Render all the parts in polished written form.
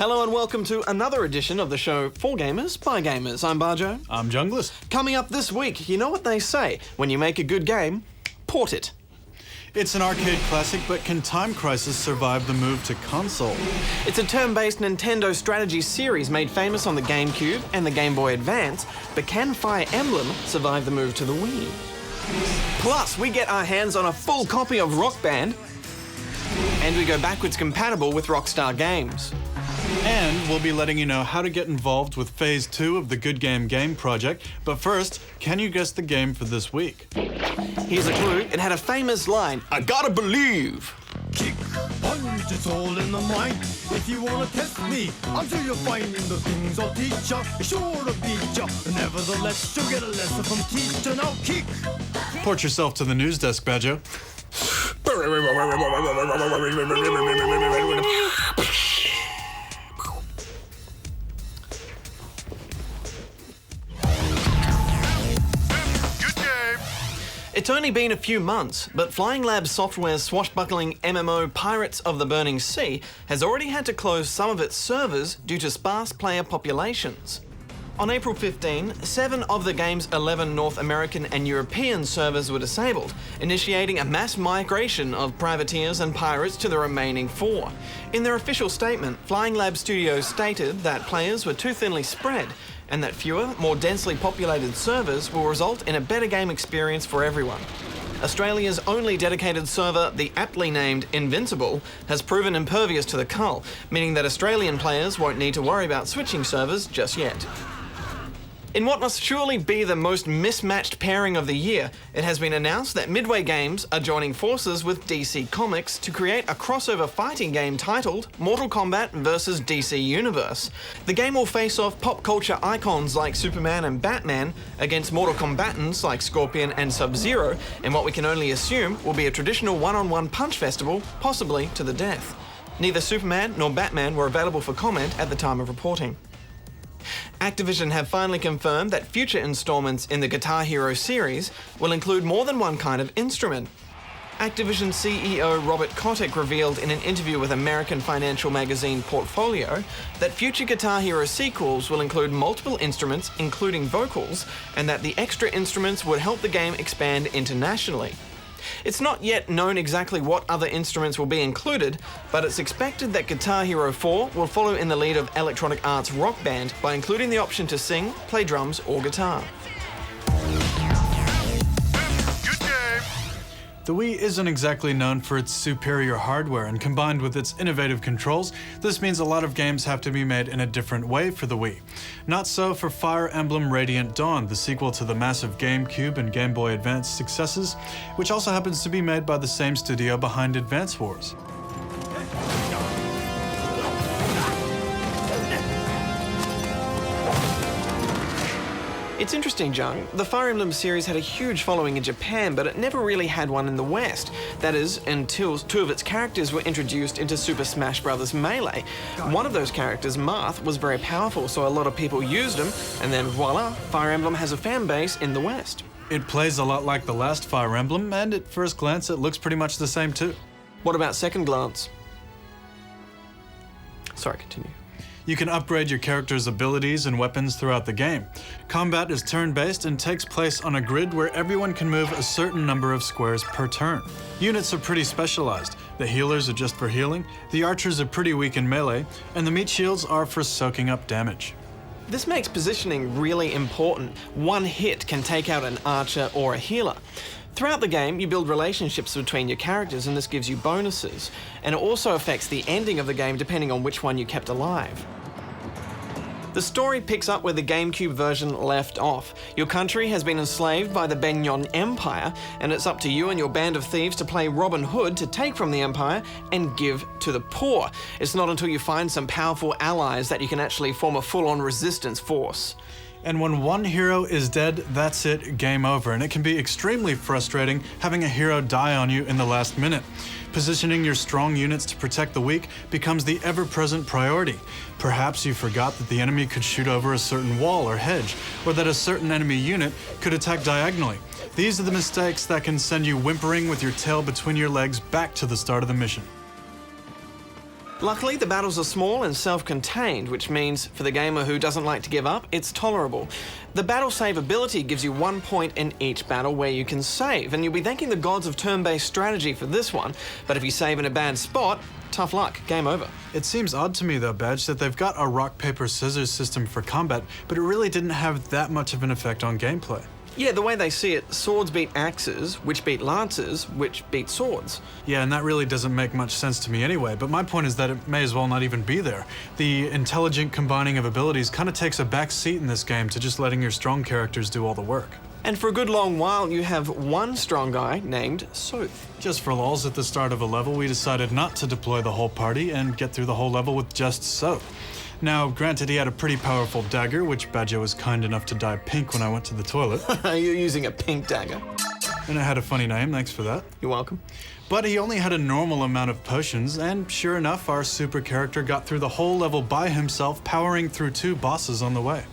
Hello and welcome to another edition of the show for gamers by gamers. I'm Bajo. I'm Junglist. Coming up this week, you know what they say, when you make a good game, port it. It's an arcade classic, but can Time Crisis survive the move to console? It's a turn-based Nintendo strategy series made famous on the GameCube and the Game Boy Advance, but can Fire Emblem survive the move to the Wii? Plus, we get our hands on a full copy of Rockband, and we go backwards compatible with Rockstar games. And we'll be letting you know how to get involved with Phase 2 of the Good Game Game project. But first, can you guess the game for this week? Here's a clue. It had a famous line, I gotta believe. Kick, punch, it's all in the mind. If you wanna test me, until you find the things I'll teach ya, sure to beat ya. Nevertheless, you'll get a lesson from teacher. Now kick. Port yourself to the news desk, Badjo. It's only been a few months, but Flying Lab Software's swashbuckling MMO Pirates of the Burning Sea has already had to close some of its servers due to sparse player populations. On April 15, 7 of the game's 11 North American and European servers were disabled, initiating a mass migration of privateers and pirates to the remaining 4. In their official statement, Flying Lab Studios stated that players were too thinly spread, and that fewer, more densely populated servers will result in a better game experience for everyone. Australia's only dedicated server, the aptly named Invincible, has proven impervious to the cull, meaning that Australian players won't need to worry about switching servers just yet. In what must surely be the most mismatched pairing of the year, it has been announced that Midway Games are joining forces with DC Comics to create a crossover fighting game titled Mortal Kombat vs. DC Universe. The game will face off pop culture icons like Superman and Batman against Mortal Kombatants like Scorpion and Sub-Zero in what we can only assume will be a traditional one-on-one punch festival, possibly to the death. Neither Superman nor Batman were available for comment at the time of reporting. Activision have finally confirmed that future installments in the Guitar Hero series will include more than one kind of instrument. Activision CEO Robert Kotick revealed in an interview with American financial magazine Portfolio that future Guitar Hero sequels will include multiple instruments, including vocals, and that the extra instruments would help the game expand internationally. It's not yet known exactly what other instruments will be included, but it's expected that Guitar Hero 4 will follow in the lead of Electronic Arts' Rockband by including the option to sing, play drums, or guitar. The Wii isn't exactly known for its superior hardware, and combined with its innovative controls, this means a lot of games have to be made in a different way for the Wii. Not so for Fire Emblem Radiant Dawn, the sequel to the massive GameCube and Game Boy Advance successes, which also happens to be made by the same studio behind Advance Wars. It's interesting, Jung. The Fire Emblem series had a huge following in Japan, but it never really had one in the West. That is, until 2 of its characters were introduced into Super Smash Bros. Melee. One of those characters, Marth, was very powerful, so a lot of people used him, and then voila, Fire Emblem has a fan base in the West. It plays a lot like the last Fire Emblem, and at first glance it looks pretty much the same too. What about second glance? Sorry, continue. You can upgrade your character's abilities and weapons throughout the game. Combat is turn-based and takes place on a grid where everyone can move a certain number of squares per turn. Units are pretty specialized. The healers are just for healing, the archers are pretty weak in melee, and the meat shields are for soaking up damage. This makes positioning really important. One hit can take out an archer or a healer. Throughout the game, you build relationships between your characters, and this gives you bonuses. And it also affects the ending of the game depending on which one you kept alive. The story picks up where the GameCube version left off. Your country has been enslaved by the Benyon Empire, and it's up to you and your band of thieves to play Robin Hood to take from the Empire and give to the poor. It's not until you find some powerful allies that you can actually form a full-on resistance force. And when one hero is dead, that's it, game over. And it can be extremely frustrating having a hero die on you in the last minute. Positioning your strong units to protect the weak becomes the ever-present priority. Perhaps you forgot that the enemy could shoot over a certain wall or hedge, or that a certain enemy unit could attack diagonally. These are the mistakes that can send you whimpering with your tail between your legs back to the start of the mission. Luckily, the battles are small and self-contained, which means for the gamer who doesn't like to give up, it's tolerable. The battle save ability gives you 1 point in each battle where you can save, and you'll be thanking the gods of turn-based strategy for this one, but if you save in a bad spot, tough luck, game over. It seems odd to me though, Badge, that they've got a rock, paper, scissors system for combat, but it really didn't have that much of an effect on gameplay. Yeah, the way they see it, swords beat axes, which beat lances, which beat swords. Yeah, and that really doesn't make much sense to me anyway, but my point is that it may as well not even be there. The intelligent combining of abilities kind of takes a back seat in this game to just letting your strong characters do all the work. And for a good long while, you have one strong guy named Soth. Just for lulz, at the start of a level, we decided not to deploy the whole party and get through the whole level with just Soth. Now, granted, he had a pretty powerful dagger, which Bajo was kind enough to dye pink when I went to the toilet. You're using a pink dagger. And it had a funny name, thanks for that. You're welcome. But he only had a normal amount of potions, and sure enough, our super character got through the whole level by himself, powering through 2 bosses on the way.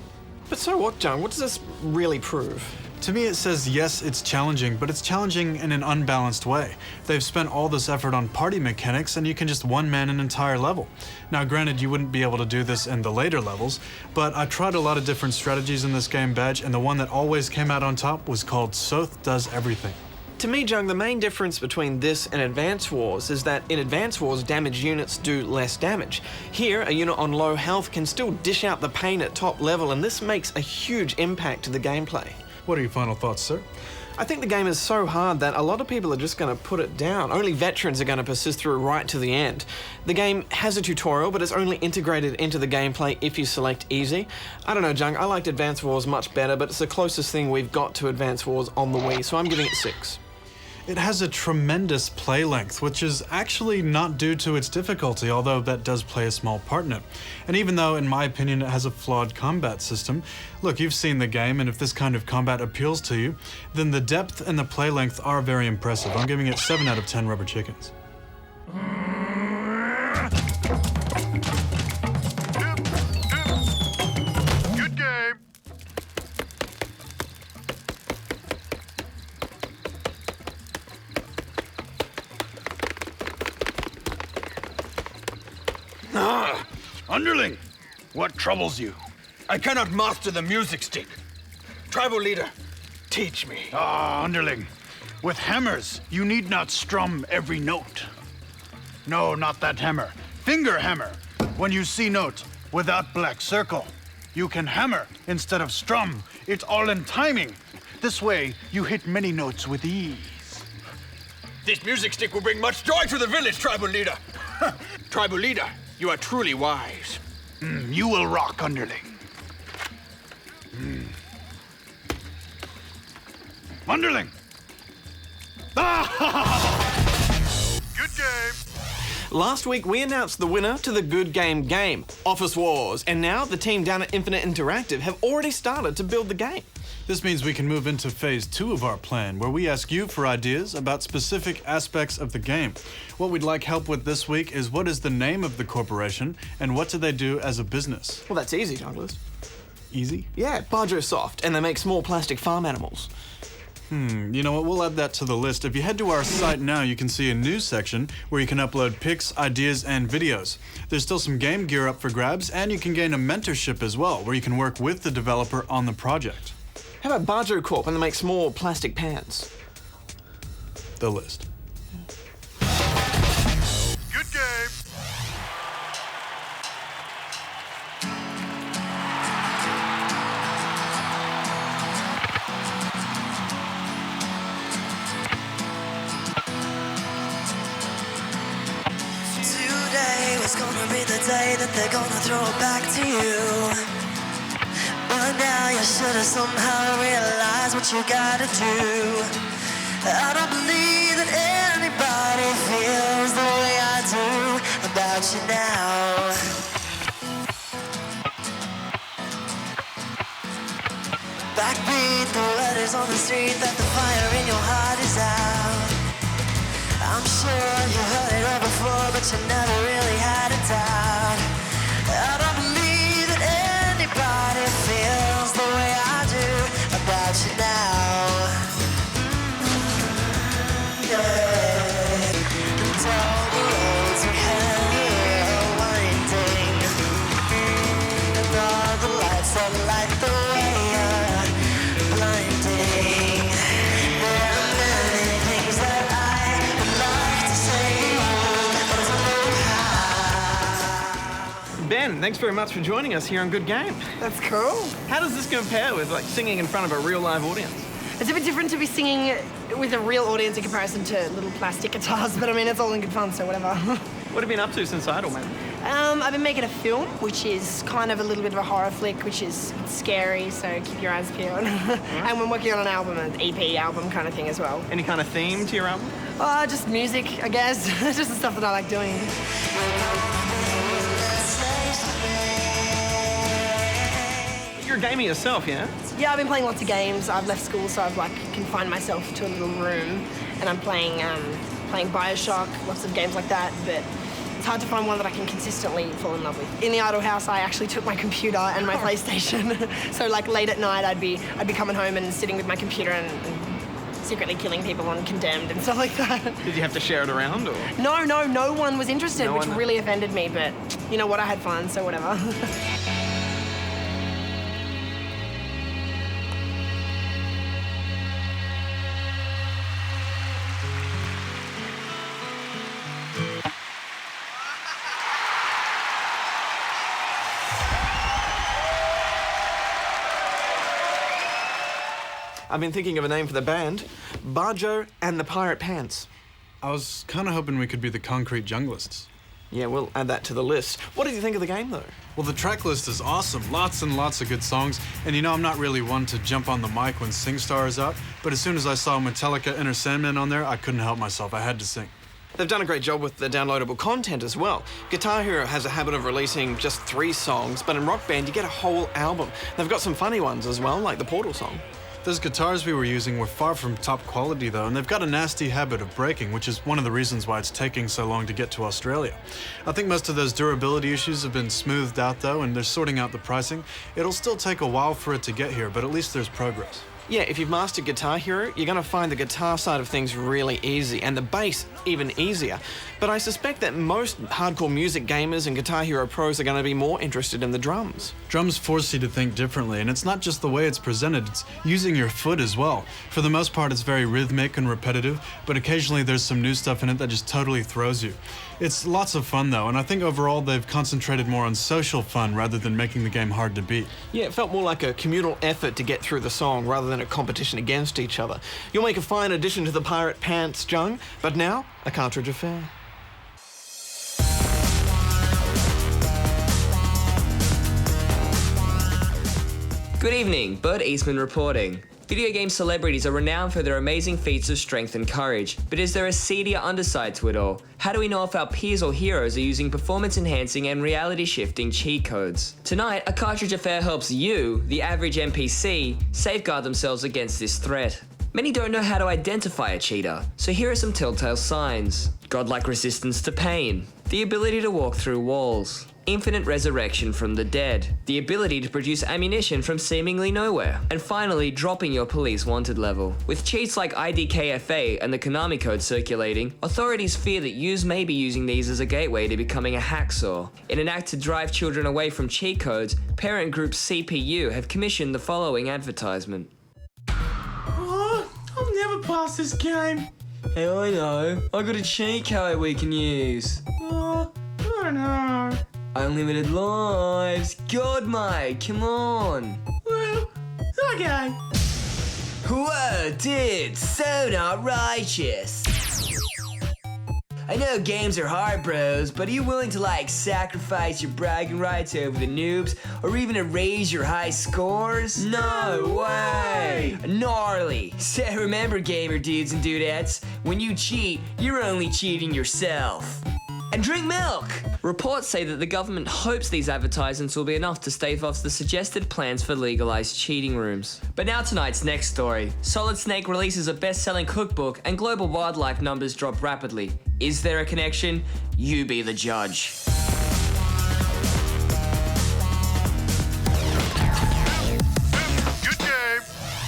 But so what, Jung? What does this really prove? To me, it says, yes, it's challenging, but it's challenging in an unbalanced way. They've spent all this effort on party mechanics, and you can just one-man an entire level. Now, granted, you wouldn't be able to do this in the later levels, but I tried a lot of different strategies in this game, Badge, and the one that always came out on top was called Soth Does Everything. To me, Jung, the main difference between this and Advance Wars is that in Advance Wars, damaged units do less damage. Here, a unit on low health can still dish out the pain at top level, and this makes a huge impact to the gameplay. What are your final thoughts, sir? I think the game is so hard that a lot of people are just going to put it down. Only veterans are going to persist through right to the end. The game has a tutorial, but it's only integrated into the gameplay if you select easy. I don't know, Jung, I liked Advance Wars much better, but it's the closest thing we've got to Advance Wars on the Wii, so I'm giving it 6. It has a tremendous play length, which is actually not due to its difficulty, although that does play a small part in it. And even though, in my opinion, it has a flawed combat system, look, you've seen the game, and if this kind of combat appeals to you, then the depth and the play length are very impressive. I'm giving it 7 out of 10 rubber chickens. Good game. Underling, what troubles you? I cannot master the music stick. Tribal leader, teach me. Underling, with hammers, you need not strum every note. No, not that hammer. Finger hammer. When you see note without black circle, you can hammer instead of strum. It's all in timing. This way, you hit many notes with ease. This music stick will bring much joy to the village, tribal leader. Tribal leader, you are truly wise. You will rock, Underling. Underling! Good game. Last week, we announced the winner to the Good Game game, Office Wars, and now the team down at Infinite Interactive have already started to build the game. This means we can move into phase 2 of our plan, where we ask you for ideas about specific aspects of the game. What we'd like help with this week is what is the name of the corporation, and what do they do as a business? Well, that's easy, Junglist. Easy? Yeah, Bajo Soft, and they make small plastic farm animals. You know what, we'll add that to the list. If you head to our site now, you can see a news section where you can upload pics, ideas, and videos. There's still some game gear up for grabs, and you can gain a mentorship as well, where you can work with the developer on the project. How about Bajo Corp, and they make small plastic pans? The list. Good game. Today was gonna be the day that they're gonna throw it back to you. But now you should have somehow realized what you gotta do. I don't believe that anybody feels the way I do about you now. Backbeat the letters on the street that the fire in your heart is out. I'm sure you heard it all before, but you never really had a doubt. I don't believe that anybody feels the way I do about you now. Yeah. And all the roads we have Ben, thanks very much for joining us here on Good Game. That's cool. How does this compare with like singing in front of a real live audience? It's a bit different to be singing with a real audience in comparison to little plastic guitars, but I mean, it's all in good fun, so whatever. What have you been up to since Idle, man? I've been making a film, which is kind of a little bit of a horror flick, which is scary, so keep your eyes peeled. And we're working on an album, an EP album kind of thing as well. Any kind of theme to your album? Just music, I guess. Just the stuff that I like doing. You're a gamer yourself, yeah? Yeah, I've been playing lots of games. I've left school, so I've like confined myself to a little room, and I'm playing Bioshock, lots of games like that, but it's hard to find one that I can consistently fall in love with. In the Idle house, I actually took my computer and my PlayStation. So like late at night, I'd be coming home and sitting with my computer and secretly killing people on Condemned and stuff like that. Did you have to share it around, or? No one was interested, No which one? really offended me, but you know what, I had fun, so whatever. I've been thinking of a name for the band. Bajo and the Pirate Pants. I was kind of hoping we could be the Concrete Junglists. Yeah, we'll add that to the list. What did you think of the game, though? Well, the track list is awesome. Lots and lots of good songs. And you know, I'm not really one to jump on the mic when SingStar is out, but as soon as I saw Metallica Enter Sandman on there, I couldn't help myself. I had to sing. They've done a great job with the downloadable content as well. Guitar Hero has a habit of releasing just 3 songs, but in Rockband you get a whole album. They've got some funny ones as well, like the Portal song. Those guitars we were using were far from top quality though, and they've got a nasty habit of breaking, which is one of the reasons why it's taking so long to get to Australia. I think most of those durability issues have been smoothed out though, and they're sorting out the pricing. It'll still take a while for it to get here, but at least there's progress. Yeah, if you've mastered Guitar Hero, you're going to find the guitar side of things really easy, and the bass even easier. But I suspect that most hardcore music gamers and Guitar Hero pros are going to be more interested in the drums. Drums force you to think differently, and it's not just the way it's presented, it's using your foot as well. For the most part, it's very rhythmic and repetitive, but occasionally there's some new stuff in it that just totally throws you. It's lots of fun though, and I think overall they've concentrated more on social fun rather than making the game hard to beat. Yeah, it felt more like a communal effort to get through the song rather than a competition against each other. You'll make a fine addition to the Pirate Pants, Jung, but now, a cartridge affair. Good evening, Bud Eastman reporting. Video game celebrities are renowned for their amazing feats of strength and courage, but is there a seedier underside to it all? How do we know if our peers or heroes are using performance-enhancing and reality-shifting cheat codes? Tonight, a cartridge affair helps you, the average NPC, safeguard themselves against this threat. Many don't know how to identify a cheater, so here are some telltale signs. Godlike resistance to pain, the ability to walk through walls, infinite resurrection from the dead, the ability to produce ammunition from seemingly nowhere, and finally dropping your police wanted level. With cheats like IDKFA and the Konami code circulating, authorities fear that users may be using these as a gateway to becoming a hacksaw. In an act to drive children away from cheat codes, parent group CPU have commissioned the following advertisement. I'll never pass this game. Hey, I know. I got a cheat code we can use. I don't know. Unlimited lives. God, mate, come on. Well, okay. Whoa, dude, so not righteous. I know games are hard, bros, but are you willing to, sacrifice your bragging rights over the noobs, or even erase your high scores? No way! Gnarly. So remember, gamer dudes and dudettes, when you cheat, you're only cheating yourself. And drink milk! Reports say that the government hopes these advertisements will be enough to stave off the suggested plans for legalized cheating rooms. But now tonight's next story. Solid Snake releases a best-selling cookbook and global wildlife numbers drop rapidly. Is there a connection? You be the judge.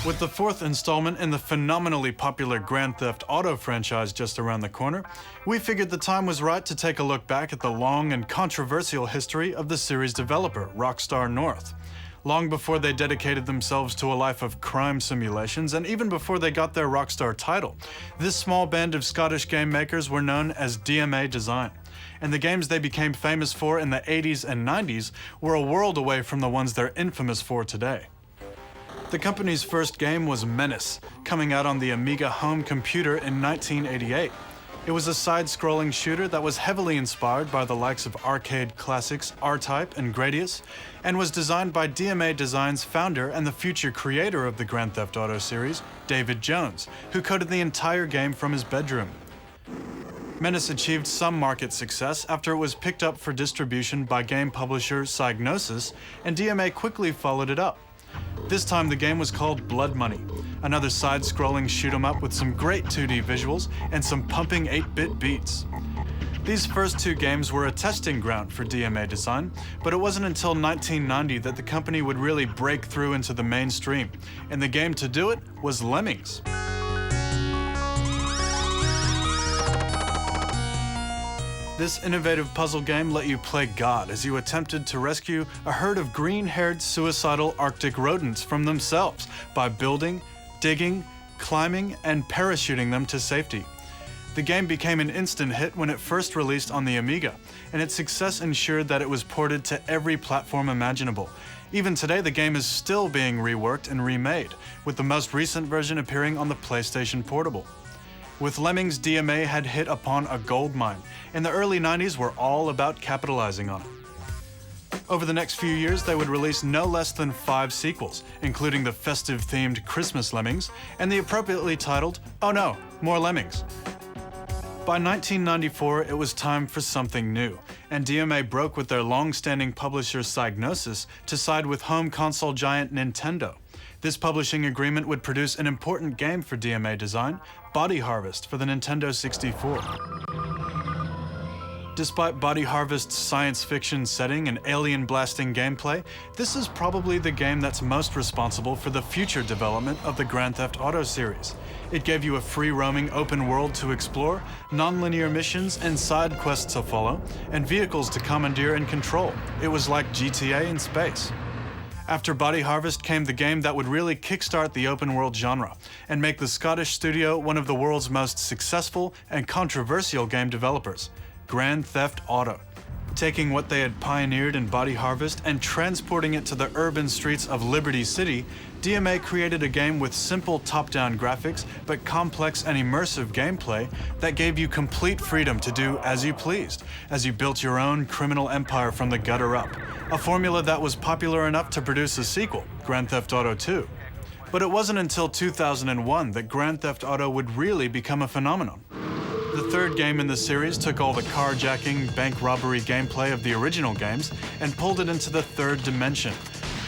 With the 4th installment in the phenomenally popular Grand Theft Auto franchise just around the corner, we figured the time was right to take a look back at the long and controversial history of the series developer, Rockstar North. Long before they dedicated themselves to a life of crime simulations, and even before they got their Rockstar title, this small band of Scottish game makers were known as DMA Design. and the games they became famous for in the 80s and 90s were a world away from the ones they're infamous for today. The company's first game was Menace, coming out on the Amiga home computer in 1988. It was a side-scrolling shooter that was heavily inspired by the likes of arcade classics R-Type and Gradius, and was designed by DMA Design's founder and the future creator of the Grand Theft Auto series, David Jones, who coded the entire game from his bedroom. Menace achieved some market success after it was picked up for distribution by game publisher Psygnosis, and DMA quickly followed it up. This time the game was called Blood Money, another side-scrolling shoot-'em-up with some great 2D visuals and some pumping 8-bit beats. These first two games were a testing ground for DMA Design, but it wasn't until 1990 that the company would really break through into the mainstream, and the game to do it was Lemmings. This innovative puzzle game let you play God as you attempted to rescue a herd of green-haired suicidal Arctic rodents from themselves by building, digging, climbing, and parachuting them to safety. The game became an instant hit when it first released on the Amiga, and its success ensured that it was ported to every platform imaginable. Even today, the game is still being reworked and remade, with the most recent version appearing on the PlayStation Portable. With Lemmings, DMA had hit upon a gold mine, and the early 90s were all about capitalizing on it. Over the next few years, they would release no less than 5 sequels, including the festive-themed Christmas Lemmings and the appropriately titled Oh No, More Lemmings. By 1994, it was time for something new, and DMA broke with their long-standing publisher Psygnosis to side with home console giant Nintendo. This publishing agreement would produce an important game for DMA Design, Body Harvest, for the Nintendo 64. Despite Body Harvest's science fiction setting and alien-blasting gameplay, this is probably the game that's most responsible for the future development of the Grand Theft Auto series. It gave you a free-roaming open world to explore, non-linear missions and side quests to follow, and vehicles to commandeer and control. It was like GTA in space. After Body Harvest came the game that would really kickstart the open world genre and make the Scottish studio one of the world's most successful and controversial game developers, Grand Theft Auto. Taking what they had pioneered in Body Harvest and transporting it to the urban streets of Liberty City, DMA created a game with simple top-down graphics but complex and immersive gameplay that gave you complete freedom to do as you pleased, as you built your own criminal empire from the gutter up, a formula that was popular enough to produce a sequel, Grand Theft Auto 2. But it wasn't until 2001 that Grand Theft Auto would really become a phenomenon. The third game in the series took all the carjacking, bank robbery gameplay of the original games and pulled it into the third dimension,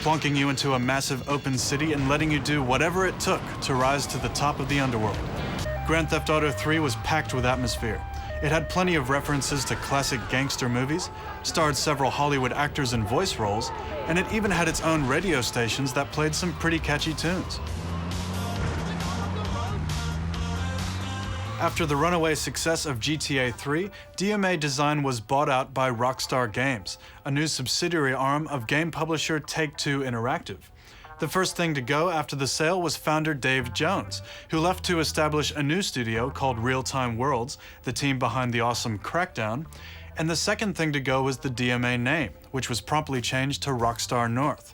plunking you into a massive open city and letting you do whatever it took to rise to the top of the underworld. Grand Theft Auto 3 was packed with atmosphere. It had plenty of references to classic gangster movies, starred several Hollywood actors in voice roles, and it even had its own radio stations that played some pretty catchy tunes. After the runaway success of GTA 3, DMA Design was bought out by Rockstar Games, a new subsidiary arm of game publisher Take-Two Interactive. The first thing to go after the sale was founder Dave Jones, who left to establish a new studio called Real Time Worlds, the team behind the awesome Crackdown, and the second thing to go was the DMA name, which was promptly changed to Rockstar North.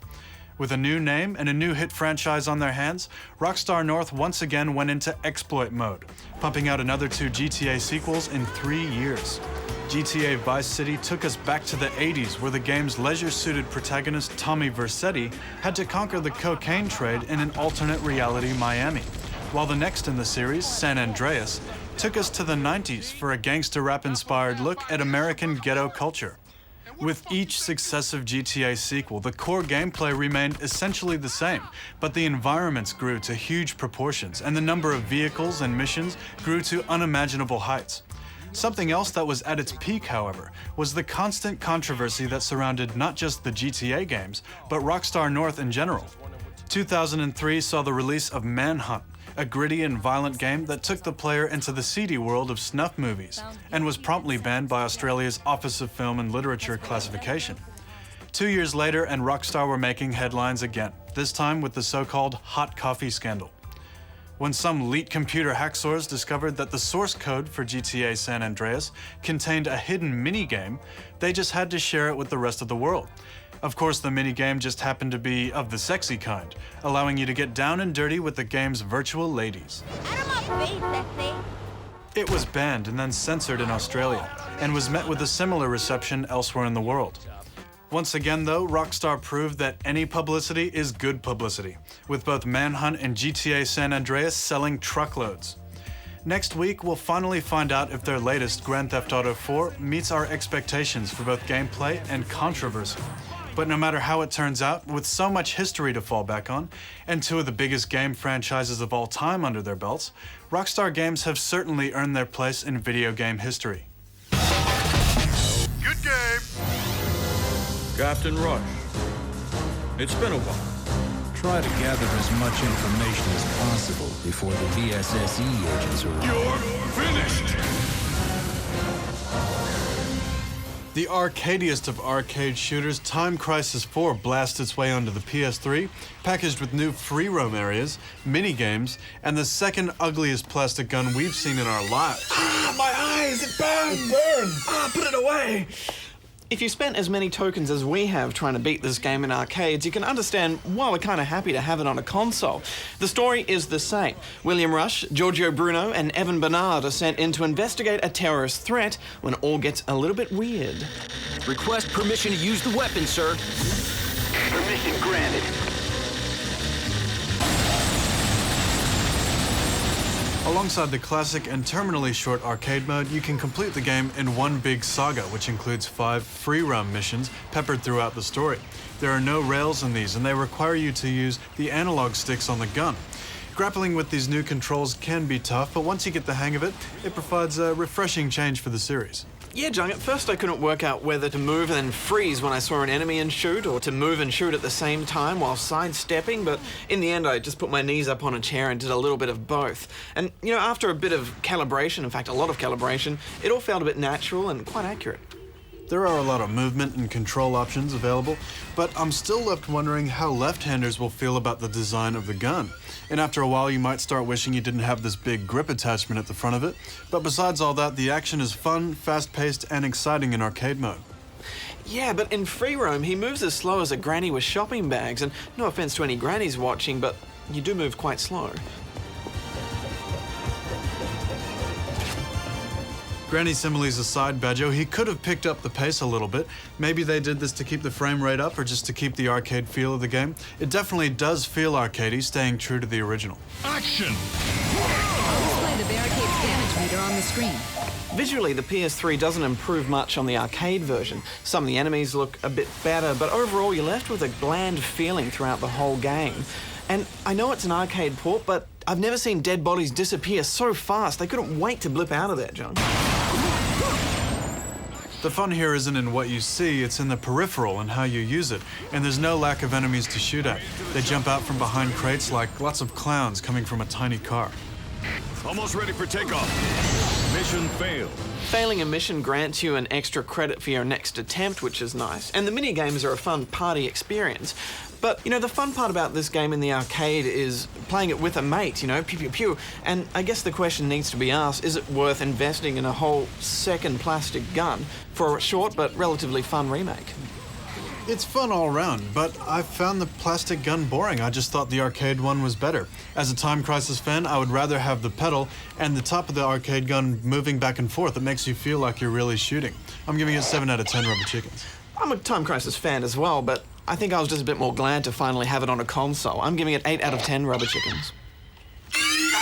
With a new name and a new hit franchise on their hands, Rockstar North once again went into exploit mode, pumping out another 2 GTA sequels in 3 years. GTA Vice City took us back to the 80s, where the game's leisure-suited protagonist Tommy Vercetti had to conquer the cocaine trade in an alternate reality Miami, while the next in the series, San Andreas, took us to the 90s for a gangster rap-inspired look at American ghetto culture. With each successive GTA sequel, the core gameplay remained essentially the same, but the environments grew to huge proportions, and the number of vehicles and missions grew to unimaginable heights. Something else that was at its peak, however, was the constant controversy that surrounded not just the GTA games, but Rockstar North in general. 2003 saw the release of Manhunt, a gritty and violent game that took the player into the seedy world of snuff movies, and was promptly banned by Australia's Office of Film and Literature classification. 2 years later, and Rockstar were making headlines again, this time with the so-called hot coffee scandal. When some elite computer hacksaws discovered that the source code for GTA San Andreas contained a hidden minigame, they just had to share it with the rest of the world. Of course, the minigame just happened to be of the sexy kind, allowing you to get down and dirty with the game's virtual ladies. It was banned and then censored in Australia, and was met with a similar reception elsewhere in the world. Once again though, Rockstar proved that any publicity is good publicity, with both Manhunt and GTA San Andreas selling truckloads. Next week, we'll finally find out if their latest Grand Theft Auto 4 meets our expectations for both gameplay and controversy. But no matter how it turns out, with so much history to fall back on, and two of the biggest game franchises of all time under their belts, Rockstar Games have certainly earned their place in video game history. Good game. Captain Rush, it's been a while. Try to gather as much information as possible before the VSSE agents arrive. You're finished! The arcadiest of arcade shooters, Time Crisis 4 blasts its way onto the PS3, packaged with new free roam areas, mini-games, and the second ugliest plastic gun we've seen in our lives. Ah, my eyes! It burns! It burns! Ah, put it away! If you spent as many tokens as we have trying to beat this game in arcades, you can understand why we're kind of happy to have it on a console. The story is the same. William Rush, Giorgio Bruno, and Evan Bernard are sent in to investigate a terrorist threat when all gets a little bit weird. Request permission to use the weapon, sir. Permission granted. Alongside the classic and terminally short arcade mode, you can complete the game in one big saga, which includes 5 free roam missions peppered throughout the story. There are no rails in these, and they require you to use the analog sticks on the gun. Grappling with these new controls can be tough, but once you get the hang of it, it provides a refreshing change for the series. Yeah, Jung, at first I couldn't work out whether to move and then freeze when I saw an enemy and shoot, or to move and shoot at the same time while sidestepping, but in the end I just put my knees up on a chair and did a little bit of both. And, you know, after a bit of calibration, in fact a lot of calibration, it all felt a bit natural and quite accurate. There are a lot of movement and control options available, but I'm still left wondering how left-handers will feel about the design of the gun. And after a while, you might start wishing you didn't have this big grip attachment at the front of it. But besides all that, the action is fun, fast-paced, and exciting in arcade mode. Yeah, but in free roam, he moves as slow as a granny with shopping bags, and no offense to any grannies watching, but you do move quite slow. Granny similes aside, Bajo, he could have picked up the pace a little bit. Maybe they did this to keep the frame rate up or just to keep the arcade feel of the game. It definitely does feel arcadey, staying true to the original. Action! Display the barricade's damage meter on the screen. Visually, the PS3 doesn't improve much on the arcade version. Some of the enemies look a bit better, but overall you're left with a bland feeling throughout the whole game. And I know it's an arcade port, but I've never seen dead bodies disappear so fast. They couldn't wait to blip out of there, John. The fun here isn't in what you see, it's in the peripheral and how you use it. And there's no lack of enemies to shoot at. They jump out from behind crates like lots of clowns coming from a tiny car. Almost ready for takeoff. Mission failed. Failing a mission grants you an extra credit for your next attempt, which is nice. And the mini-games are a fun party experience. But, you know, the fun part about this game in the arcade is playing it with a mate, you know, pew pew pew. And I guess the question needs to be asked, is it worth investing in a whole second plastic gun for a short but relatively fun remake? It's fun all around, but I found the plastic gun boring. I just thought the arcade one was better. As a Time Crisis fan, I would rather have the pedal and the top of the arcade gun moving back and forth. It makes you feel like you're really shooting. I'm giving it 7 out of 10 rubber chickens. I'm a Time Crisis fan as well, but I think I was just a bit more glad to finally have it on a console. I'm giving it 8 out of 10 rubber chickens. Good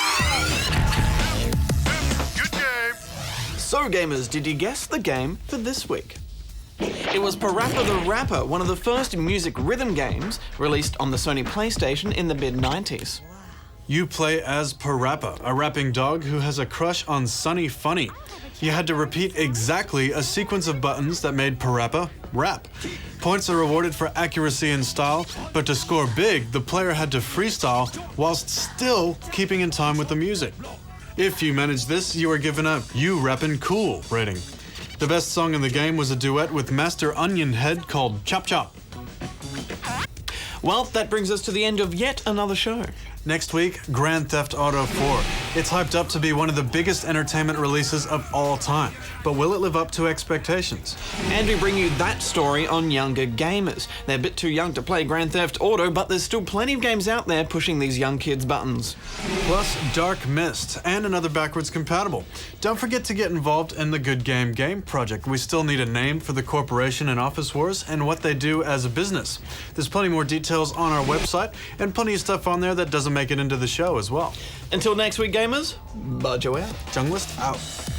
game. So gamers, did you guess the game for this week? It was Parappa the Rapper, one of the first music rhythm games released on the Sony PlayStation in the mid-90s. You play as Parappa, a rapping dog who has a crush on Sunny Funny. You had to repeat exactly a sequence of buttons that made Parappa rap. Points are rewarded for accuracy and style, but to score big, the player had to freestyle whilst still keeping in time with the music. If you managed this, you were given a "You Rappin' Cool" rating. The best song in the game was a duet with Master Onion Head called Chop Chop. Well, that brings us to the end of yet another show. Next week, Grand Theft Auto 4. It's hyped up to be one of the biggest entertainment releases of all time. But will it live up to expectations? And we bring you that story on younger gamers. They're a bit too young to play Grand Theft Auto, but there's still plenty of games out there pushing these young kids' buttons. Plus, Dark Mist and another backwards compatible. Don't forget to get involved in the Good Game Game Project. We still need a name for the corporation in Office Wars and what they do as a business. There's plenty more details on our website and plenty of stuff on there that doesn't make it into the show as well. Until next week, gamers, Bajo out. Junglist out.